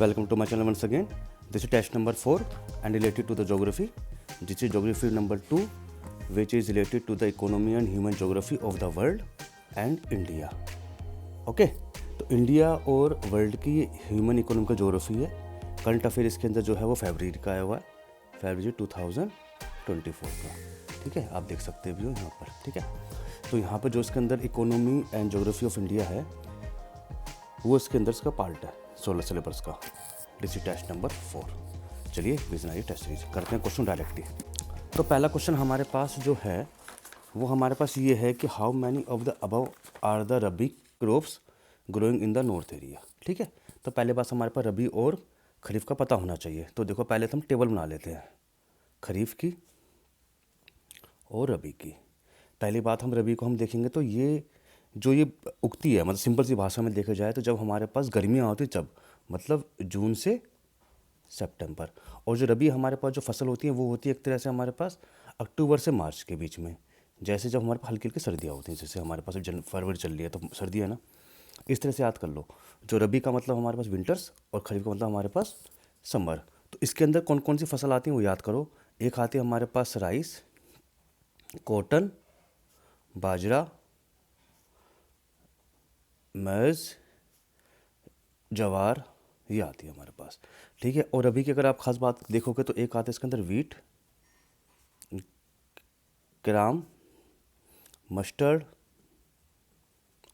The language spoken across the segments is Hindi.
Welcome to my channel once again. This is test number 4 and related to the geography. This is geography number 2, which is related to the economy and human geography of the world and India. Okay तो इंडिया और वर्ल्ड की ह्यूमन इकोनॉमिकल जोग्राफी है. करंट अफेयर इसके अंदर जो है वो फरवरी का आया हुआ है, फरवरी 2024 का. ठीक है, आप देख सकते भी हो यहाँ पर. ठीक है, तो यहाँ पर जो इसके अंदर economy and geography of India है वो इसके अंदर इसका पार्ट है 16 सिलेबस का. This is test number 4. चलिए विजनरी टेस्ट सीरीज करते हैं क्वेश्चन डायरेक्टली. तो पहला क्वेश्चन हमारे पास जो है वो हमारे पास ये है कि how many of the above are the rabi crops growing in the north area. ठीक है, तो पहले बात हमारे पास रबी और खरीफ का पता होना चाहिए. तो देखो पहले तो हम टेबल बना लेते हैं खरीफ की और रबी की. पहली बात हम रबी को हम देखेंगे तो ये जो ये उगती है, मतलब सिंपल सी भाषा में देखा जाए तो जब हमारे पास गर्मियाँ होती जब, मतलब जून से सितंबर. और जो रबी हमारे पास जो फसल होती है वो होती है एक तरह से हमारे पास अक्टूबर से मार्च के बीच में. जैसे जब हमारे पास हल्की हल्की सर्दियाँ होती हैं, जैसे हमारे पास फरवरी चल रही है तो सर्दी है ना, इस तरह से याद कर लो. जो रबी का मतलब हमारे पास विंटर्स और खरीफ का मतलब हमारे पास समर. तो इसके अंदर कौन कौन सी फसल आती हैं वो याद करो. एक आती है हमारे पास राइस, कॉटन, बाजरा, मैज़, जवार, ये आती है हमारे पास. ठीक है, और अभी की अगर आप खास बात देखोगे तो एक आता है इसके अंदर वीट, ग्राम, मस्टर्ड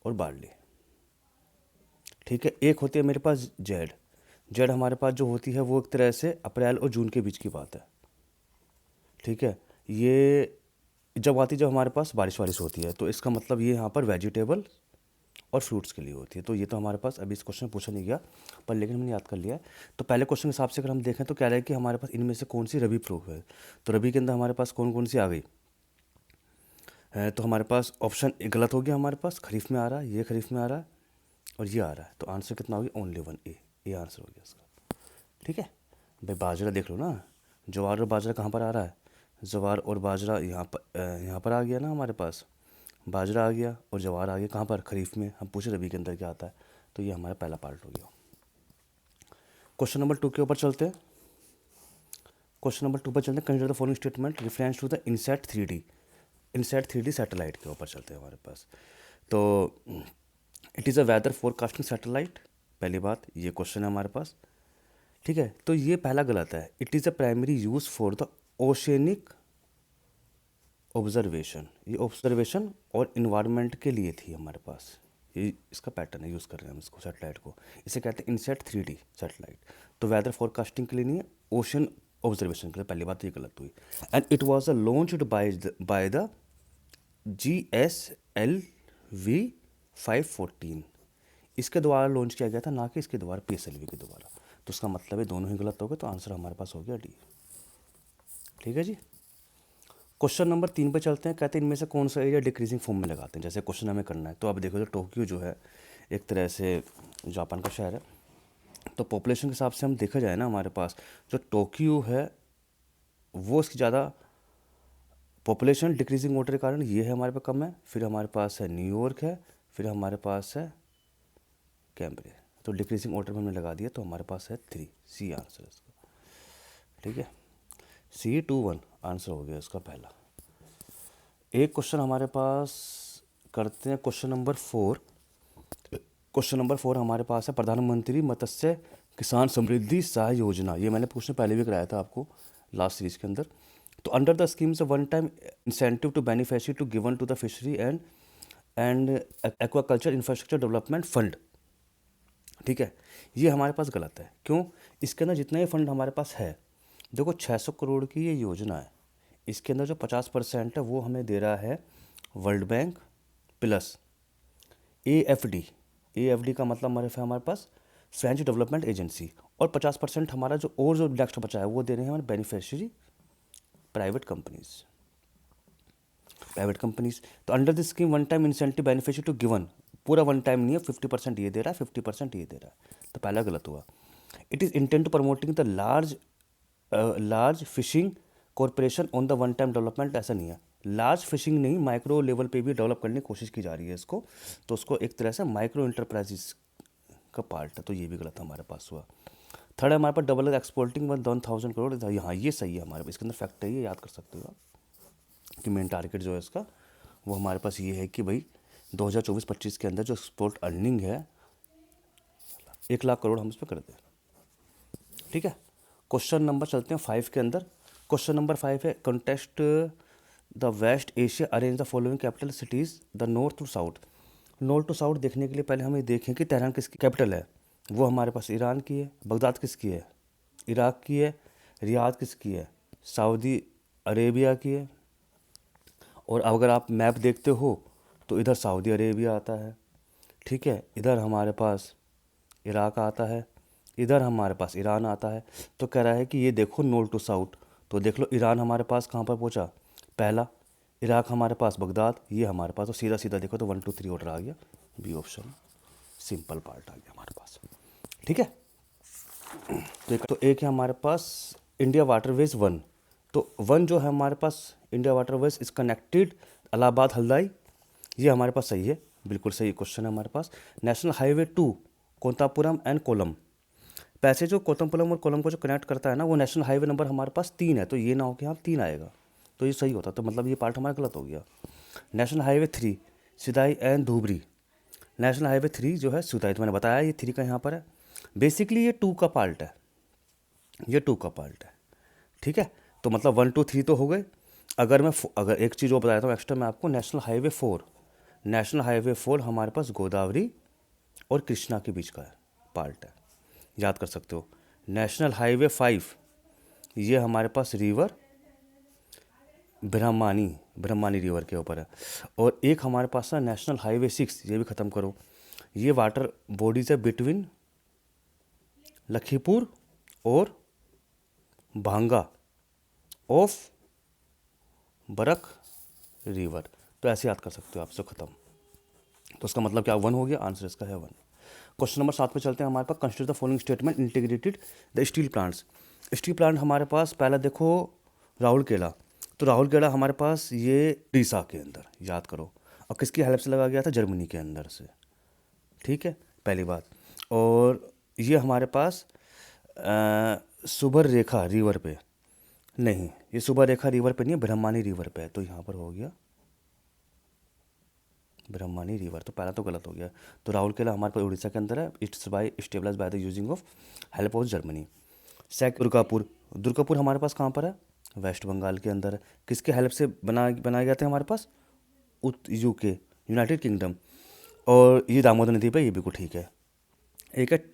और बार्ली. ठीक है, एक होती है मेरे पास जेड. जेड हमारे पास जो होती है वो एक तरह से अप्रैल और जून के बीच की बात है. ठीक है, ये जब आती जब हमारे पास बारिश वारिश होती है, तो इसका मतलब ये यहाँ पर वेजिटेबल और फ्रूट्स के लिए होती है. तो ये तो हमारे पास अभी इस क्वेश्चन में पूछा नहीं गया पर लेकिन हमने याद कर लिया है. तो पहले क्वेश्चन के हिसाब से अगर हम देखें तो कह रहा है कि हमारे पास इनमें से कौन सी रबी फ्रूट है. तो रबी के अंदर हमारे पास कौन कौन सी आ गई है. तो हमारे पास ऑप्शन गलत हो गया, हमारे पास खरीफ में आ रहा है, ये खरीफ में आ रहा है और ये आ रहा है. तो आंसर कितना हो गया, ओनली 1 ए. ये आंसर हो गया इसका. ठीक है भाई, बाजरा देख लो ना, ज्वार और बाजरा कहाँ पर आ रहा है. ज्वार और बाजरा यहाँ पर आ गया ना हमारे पास. बाजरा आ गया और ज्वार आ गया कहाँ पर, खरीफ में. हम पूछे रबी के अंदर क्या आता है, तो ये हमारा पहला पार्ट हो गया. क्वेश्चन नंबर 2 के ऊपर चलते हैं. क्वेश्चन नंबर 2 पर चलते हैं. Consider the following statement reference to the INSAT 3D. INSAT 3D satellite के ऊपर चलते हैं हमारे पास. तो it is a weather forecasting satellite. पहली बात ये क्वेश्चन है हमारे पास. ठीक है, तो ये पहला गलत है. It is a primary use for the oceanic observation. ये ऑब्जर्वेशन और इन्वायरमेंट के लिए थी हमारे पास. ये इसका पैटर्न है, यूज़ कर रहे हैं हम इसको, सैटेलाइट को. इसे कहते हैं इनसैट 3D सैटेलाइट. तो वेदर फोरकास्टिंग के लिए नहीं है, ओशन ऑब्जर्वेशन के लिए. पहली बात ये गलत हुई. And it was launched by the GSLV-514. इसके द्वारा लॉन्च किया गया था, ना कि इसके द्वारा PSLV के द्वारा. तो उसका मतलब है दोनों ही गलत हो गए. तो आंसर हमारे पास हो गया डी. ठीक है जी. क्वेश्चन नंबर 3 पे चलते हैं. कहते हैं इनमें से कौन सा एरिया डिक्रीजिंग फॉर्म में लगाते हैं. जैसे क्वेश्चन हमें करना है तो आप देखो तो टोक्यो जो है एक तरह से जापान का शहर है. तो पॉपुलेशन के हिसाब से हम देखा जाए ना, हमारे पास जो टोक्यो है वो इसकी ज़्यादा पॉपुलेशन डिक्रीजिंग वाटर के कारण ये है हमारे पास कम है. फिर हमारे पास है न्यूयॉर्क है, फिर हमारे पास है कैम्ब्रिया. तो डिक्रीजिंग वाटर में हमने लगा दिया, तो हमारे पास है 3. सी आंसर है इसका. ठीक है, C21 आंसर हो गया इसका पहला. एक क्वेश्चन हमारे पास करते हैं. Question number 4. क्वेश्चन नंबर 4 हमारे पास है प्रधानमंत्री मत्स्य किसान समृद्धि सहाय योजना. ये मैंने पूछने पहले भी कराया था आपको लास्ट सीरीज के अंदर. तो under the schemes one time incentive to beneficiary to given to the fishery and aquaculture infrastructure development fund. ठीक है, ये हमारे पास गलत है. क्यों, इसके अंदर जितना ही फंड हमारे पास है, देखो 600 करोड़ की ये योजना है. इसके अंदर जो 50% है वो हमें दे रहा है world bank plus AFD. AFD का मतलब हमारे पास फ्रेंच डेवलपमेंट एजेंसी. और 50% हमारा जो और जो नेक्स्ट बचा है वो दे रहे हैं हमारे बेनिफिशियरी प्राइवेट कंपनीज. तो under this scheme one time incentive beneficiary to given, पूरा वन टाइम नहीं है, 50% ये दे रहा है, 50% ये दे रहा है. तो पहला गलत हुआ. It is intent to promoting the large fishing corporation on the one time development. ऐसा नहीं है, लार्ज फिशिंग नहीं, माइक्रो लेवल पे भी डेवलप करने की कोशिश की जा रही है इसको. तो उसको एक तरह से माइक्रो इंटरप्राइजेस का पार्ट है. तो ये भी गलत हमारे पास हुआ. थर्ड है हमारे पास डबल एक्सपोर्टिंग 1,000 करोड़। यहाँ ये सही है हमारे पास, इसके अंदर फैक्ट है, ये याद कर सकते हो आप कि मेन टारगेट जो है इसका वो हमारे पास ये है कि भाई 2024-25 के अंदर जो एक्सपोर्ट अर्निंग है 1,00,000 करोड़ हम इस पर कर दें। ठीक है, क्वेश्चन नंबर चलते हैं 5 के अंदर। क्वेश्चन नंबर 5 है contest the West Asia arrange the following capital cities the north to south. North to south देखने के लिए पहले हमें देखें कि तेहरान किसकी कैपिटल है। वो हमारे पास ईरान की है। बगदाद किसकी है? इराक की है। रियाद किसकी है? सऊदी अरेबिया की है। और अगर आप मैप देखते हो तो इधर सऊदी अरेबिया आता है, ठीक है, इधर हमारे पास इराक आता है, इधर हमारे पास ईरान आता है। तो कह रहा है कि ये देखो नॉर्थ टू साउथ, तो देख लो ईरान हमारे पास कहाँ पर पहुँचा, पहला, इराक हमारे पास बगदाद, ये हमारे पास, तो सीधा सीधा देखो तो 1 2 3 ऑर्डर आ गया, बी ऑप्शन सिंपल पार्ट आ गया हमारे पास। ठीक है, तो एक है हमारे पास इंडिया वाटरवेज 1, तो 1 जो है हमारे पास India waterways is connected Allahabad Haldia, ये हमारे पास सही है, बिल्कुल सही क्वेश्चन है हमारे पास। नेशनल हाईवे 2 कोंतापुरम एंड कोलम, पैसे जो कोतमपुरम और कोलम को जो कनेक्ट करता है ना, वो नेशनल हाईवे नंबर हमारे पास 3 है, तो ये ना हो कि यहाँ 3 आएगा, तो ये सही होता, तो मतलब ये पार्ट हमारा गलत हो गया। National highway 3 Sadiya and Dhubri, national highway 3 जो है सिदाई, तो मैंने बताया ये 3 का यहाँ पर है। बेसिकली ये 2 का पार्ट है, ये 2 का पार्ट है। ठीक है, तो मतलब 1 2 3 तो हो गए। अगर एक चीज़ और बताया था एक्स्ट्रा मैं आपको, नेशनल हाईवे 4, नेशनल हाईवे 4 हमारे पास गोदावरी और कृष्णा के बीच का है, पार्ट है, याद कर सकते हो। नेशनल हाईवे 5 ये हमारे पास रिवर ब्रह्मानी रिवर के ऊपर है। और एक हमारे पास है नेशनल हाईवे 6, ये भी ख़त्म करो, ये वाटर बॉडीज है बिटवीन लखीमपुर और भांगा ऑफ बरक रिवर, तो ऐसे याद कर सकते हो आप, सब खत्म। तो उसका मतलब क्या 1 हो गया, आंसर इसका है 1। क्वेश्चन नंबर 7 पे चलते हैं हमारे पास, consider the following statement integrated the steel plants. Steel plant हमारे पास पहला देखो राउरकेला, तो राउरकेला हमारे पास ये उड़ीसा के अंदर, याद करो, और किसकी हेल्प से लगा गया था, जर्मनी के अंदर से। ठीक है, पहली बात। और ये हमारे पास सुबर रेखा रिवर पे नहीं, ये सुबर रेखा रिवर पे नहीं है, ब्रह्मानी रिवर पे है, तो यहाँ पर हो गया ब्रह्मानी रिवर, तो पहला तो गलत हो गया। तो राउरकेला हमारे पास उड़ीसा के अंदर है, it's by stabilize by the using of help of Germany. Durgapur हमारे पास कहाँ पर है, वेस्ट बंगाल के अंदर है, किसके हेल्प से बनाया गया था हमारे पास, यूके यूनाइटेड किंगडम। और ये दामोदर नदी पे, ये बिल्कुल ठीक है। एक है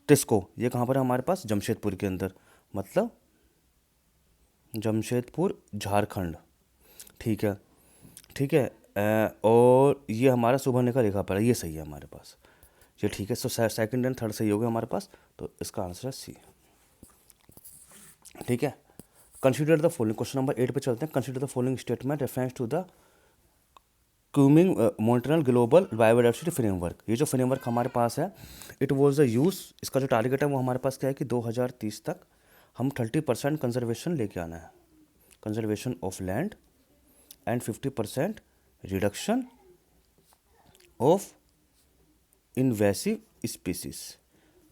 टिस्को, ये कहाँ पर है हमारे पास, जमशेदपुर के अंदर, मतलब जमशेदपुर झारखंड। ठीक है, ठीक है। और ये हमारा सुबर्णरेखा रेखा पर है, ये सही है हमारे पास, ये ठीक है। सो सेकंड एंड थर्ड सही हो गया हमारे पास, तो इसका आंसर है सी। ठीक है, consider the following, question number 8 पे चलते हैं। Consider the following statement reference to the Kunming Montreal global biodiversity framework. ये जो फ्रेमवर्क हमारे पास है, इट वॉज द यूज़, इसका जो टारगेट है वो हमारे पास क्या है कि 2030 तक हम 30% कंजर्वेशन लेके आना है, conservation of land, and 50% reduction of invasive species.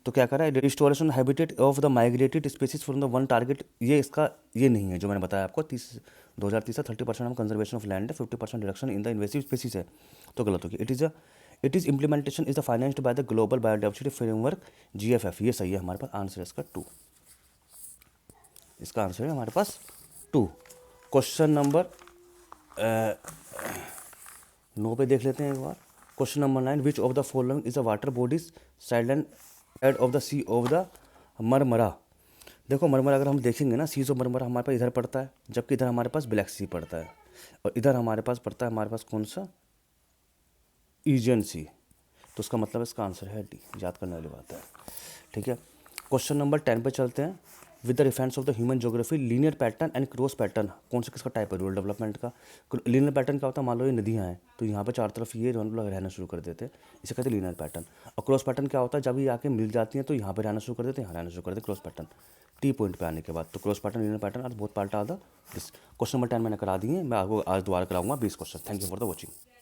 तो क्या करा है, restoration habitat of the migrated species from the one target, ये इसका ये नहीं है जो मैंने बताया आपको, 2030 से 30% हम कंजर्वेशन ऑफ लैंड है, 50% reduction in the invasive species है, तो गलत होगी। It is implementation is the financed by the global biodiversity framework GFF, ये सही है हमारे पास, आंसर है इसका 2, इसका आंसर है हमारे पास 2। क्वेश्चन नंबर 9 पे देख लेते हैं एक बार। Question number 9, which of the following is a water bodies side end of the sea of the Marmara. देखो मरमरा अगर हम देखेंगे ना, सीज ऑफ मरमरा हमारे पास इधर पड़ता है, जबकि इधर हमारे पास ब्लैक सी पड़ता है, और इधर हमारे पास पड़ता है हमारे पास कौन सा, ईजियन सी, तो उसका मतलब इसका आंसर है डी, याद करने वाली बात है। ठीक है, क्वेश्चन नंबर 10 पे चलते हैं। With the reference of the human geography linear pattern and cross pattern, कौन सा किसका टाइप है, रूरल डेवलपमेंट का। लीनियर पैटर्न क्या होता है, मान लो ये नदियाँ हैं, तो यहाँ पे चार तरफ ये रहना शुरू कर देते हैं, इसे कहते हैं लीनियर पैटर्न। और क्रॉस पैटर्न क्या होता है, जब ये आके मिल जाती हैं तो यहाँ पे रहना शुरू कर देते हैं, यहाँ रहना शुरू कर देते, क्रॉस पैटर्न टी पॉइंट पे आने के बाद। तो क्रॉस पैटर्न, लीनियर पैटर्न और बहुत पार्ट आधा। क्वेश्चन नंबर 10 मैंने करा दिए, मैं आपको आज दोबारा कराऊंगा 20 question. Thank you for the watching.